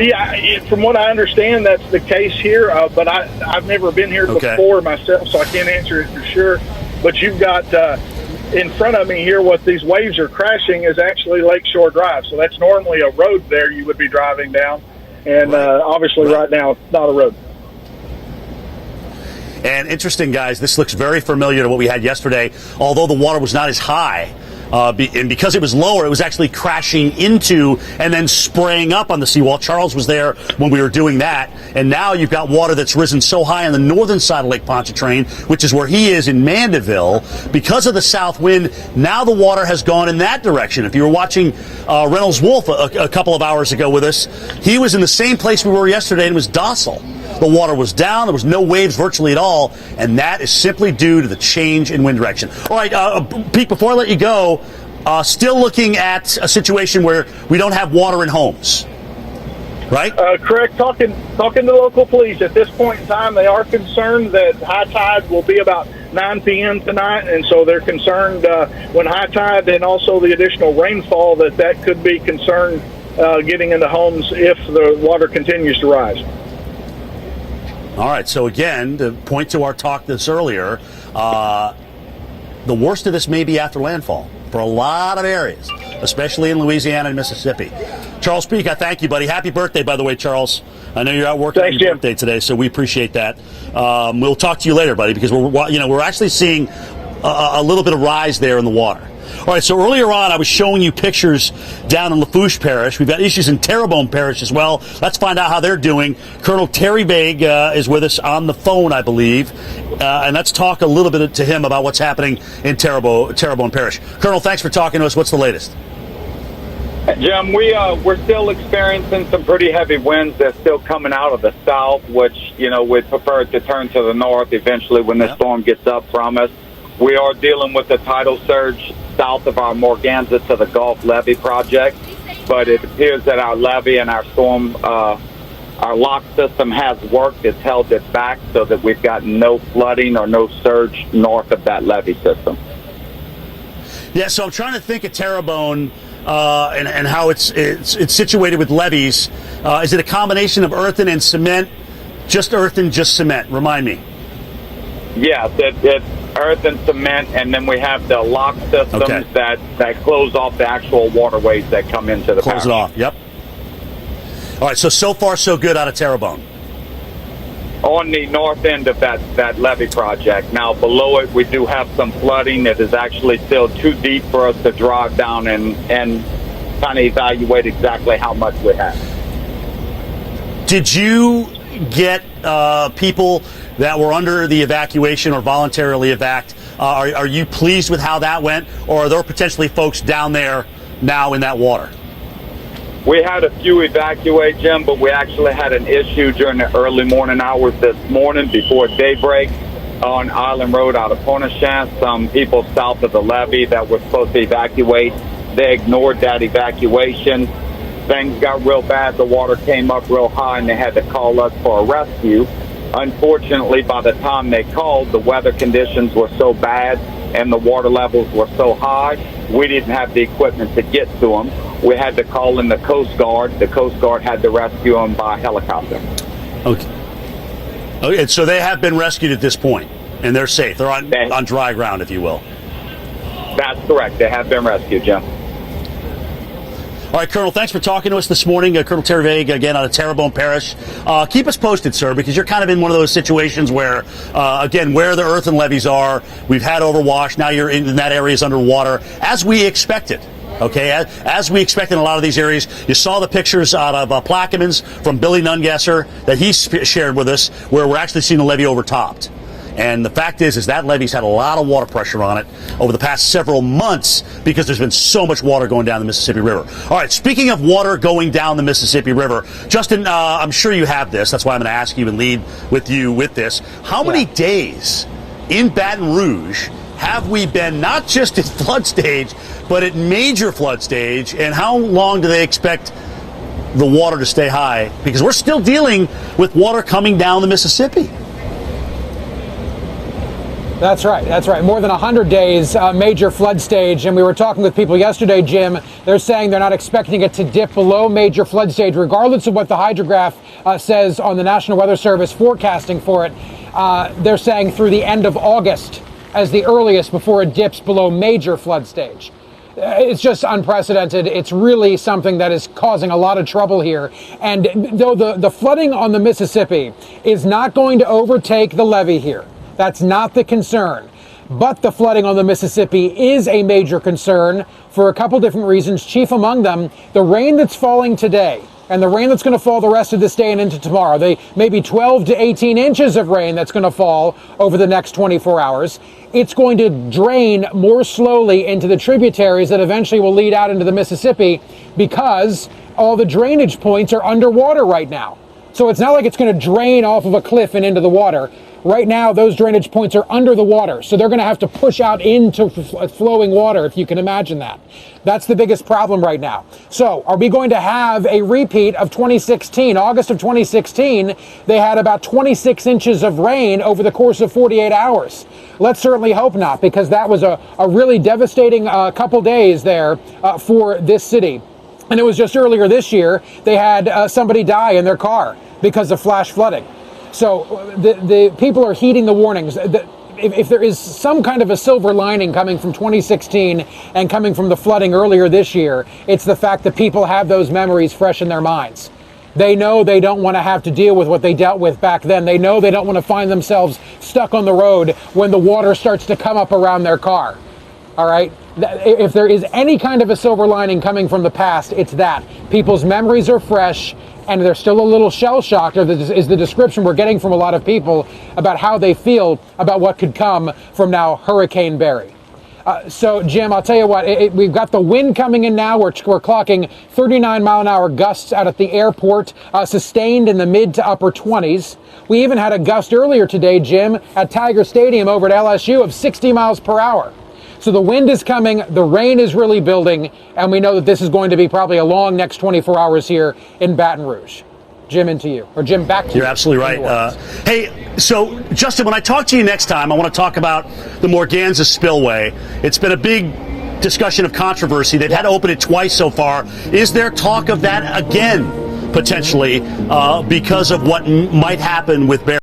Yeah, from what I understand, that's the case here. But I've never been here before myself, so I can't answer it for sure. But you've got in front of me here, what these waves are crashing is actually Lakeshore Drive. So that's normally a road there you would be driving down. And obviously right now it's not a road. And interesting, guys, this looks very familiar to what we had yesterday, although the water was not as high. And because it was lower, it was actually crashing into and then spraying up on the seawall. Charles was there when we were doing that. And now you've got water that's risen so high on the northern side of Lake Pontchartrain, which is where he is in Mandeville. Because of the south wind, now the water has gone in that direction. If you were watching Reynolds Wolf a couple of hours ago with us, he was in the same place we were yesterday and was docile. The water was down. There was no waves virtually at all. And that is simply due to the change in wind direction. All right, Pete, before I let you go, still looking at a situation where we don't have water in homes, right? Correct. Talking to local police, at this point in time, they are concerned that high tide will be about 9 p.m. tonight. And so they're concerned when high tide and also the additional rainfall that could be concerned getting into homes if the water continues to rise. All right, so again, to point to our talk this earlier, the worst of this may be after landfall for a lot of areas, especially in Louisiana and Mississippi. Charles Peak, I thank you, buddy. Happy birthday, by the way, Charles. I know you're out working on your birthday today, so we appreciate that. We'll talk to you later, buddy, because we're actually seeing a little bit of rise there in the water. All right, so earlier on, I was showing you pictures down in Lafourche Parish. We've got issues in Terrebonne Parish as well. Let's find out how they're doing. Colonel Terry Vague is with us on the phone, I believe, and let's talk a little bit to him about what's happening in Terrebonne Parish. Colonel, thanks for talking to us. What's the latest? Jim, we're still experiencing some pretty heavy winds that's still coming out of the south, which, we'd prefer it to turn to the north eventually when the storm gets up from us. We are dealing with the tidal surge south of our Morganza to the Gulf levee project, but it appears that our levee and our storm, our lock system has worked. It's held it back so that we've got no flooding or no surge north of that levee system. Yeah, so I'm trying to think of Terrebonne and how it's situated with levees. Is it a combination of earthen and cement? Just earthen, just cement? Remind me. Yes, it's earth and cement, and then we have the lock systems that close off the actual waterways that come into the parish. Close it off, yep. All right, so far so good out of Terrebonne. On the north end of that levee project. Now, below it, we do have some flooding. It is actually still too deep for us to drive down and kind of evaluate exactly how much we have. Did you get people that were under the evacuation or voluntarily evac? Are you pleased with how that went, or are there potentially folks down there now in that water? We had a few evacuate, Jim, but we actually had an issue during the early morning hours this morning before daybreak on Island Road out of Pointe-à-Chantre. Some people south of the levee that were supposed to evacuate, they ignored that evacuation. Things got real bad. The water came up real high, and they had to call us for a rescue. Unfortunately, by the time they called, the weather conditions were so bad and the water levels were so high, we didn't have the equipment to get to them. We had to call in the Coast Guard. The Coast Guard had to rescue them by helicopter. Okay, so they have been rescued at this point, and they're safe. They're on dry ground, if you will. That's correct. They have been rescued, Jim. All right, Colonel, thanks for talking to us this morning. Colonel Terry Vague, again, out of Terrebonne Parish. Keep us posted, sir, because you're kind of in one of those situations where, again, where the earthen levees are, we've had overwash, now you're in that area is underwater, as we expected. Okay, as we expect in a lot of these areas. You saw the pictures out of Plaquemines from Billy Nungesser that he shared with us, where we're actually seeing the levee overtopped. And the fact is that levee's had a lot of water pressure on it over the past several months because there's been so much water going down the Mississippi River. All right, speaking of water going down the Mississippi River, Justin, I'm sure you have this. That's why I'm going to ask you and lead with you with this. How many days in Baton Rouge have we been not just at flood stage, but at major flood stage, and how long do they expect the water to stay high? Because we're still dealing with water coming down the Mississippi. That's right. That's right. More than 100 days, major flood stage. And we were talking with people yesterday, Jim. They're saying they're not expecting it to dip below major flood stage, regardless of what the hydrograph says on the National Weather Service forecasting for it. They're saying through the end of August as the earliest before it dips below major flood stage. It's just unprecedented. It's really something that is causing a lot of trouble here. And though the flooding on the Mississippi is not going to overtake the levee here, that's not the concern. But the flooding on the Mississippi is a major concern for a couple different reasons. Chief among them, the rain that's falling today and the rain that's going to fall the rest of this day and into tomorrow. They maybe 12 to 18 inches of rain that's going to fall over the next 24 hours. It's going to drain more slowly into the tributaries that eventually will lead out into the Mississippi because all the drainage points are underwater right now. So it's not like it's going to drain off of a cliff and into the water. Right now, those drainage points are under the water, so they're going to have to push out into flowing water, if you can imagine that. That's the biggest problem right now. So are we going to have a repeat of 2016? August of 2016, they had about 26 inches of rain over the course of 48 hours. Let's certainly hope not, because that was a really devastating couple days there for this city. And it was just earlier this year, they had somebody die in their car because of flash flooding. So the people are heeding the warnings. If there is some kind of a silver lining coming from 2016 and coming from the flooding earlier this year, it's the fact that people have those memories fresh in their minds. They know they don't want to have to deal with what they dealt with back then. They know they don't want to find themselves stuck on the road when the water starts to come up around their car. All right? If there is any kind of a silver lining coming from the past, it's that. People's memories are fresh, and they're still a little shell-shocked, is the description we're getting from a lot of people about how they feel about what could come from now Hurricane Barry. So, Jim, I'll tell you what, we've got the wind coming in now. We're clocking 39-mile-an-hour gusts out at the airport, sustained in the mid to upper 20s. We even had a gust earlier today, Jim, at Tiger Stadium over at LSU of 60 miles per hour. So the wind is coming, the rain is really building, and we know that this is going to be probably a long next 24 hours here in Baton Rouge. Jim, into you. Or Jim, back to you. You're absolutely right. Hey, so, Justin, when I talk to you next time, I want to talk about the Morganza spillway. It's been a big discussion of controversy. They've had to open it twice so far. Is there talk of that again, potentially, because of what might happen with Bear?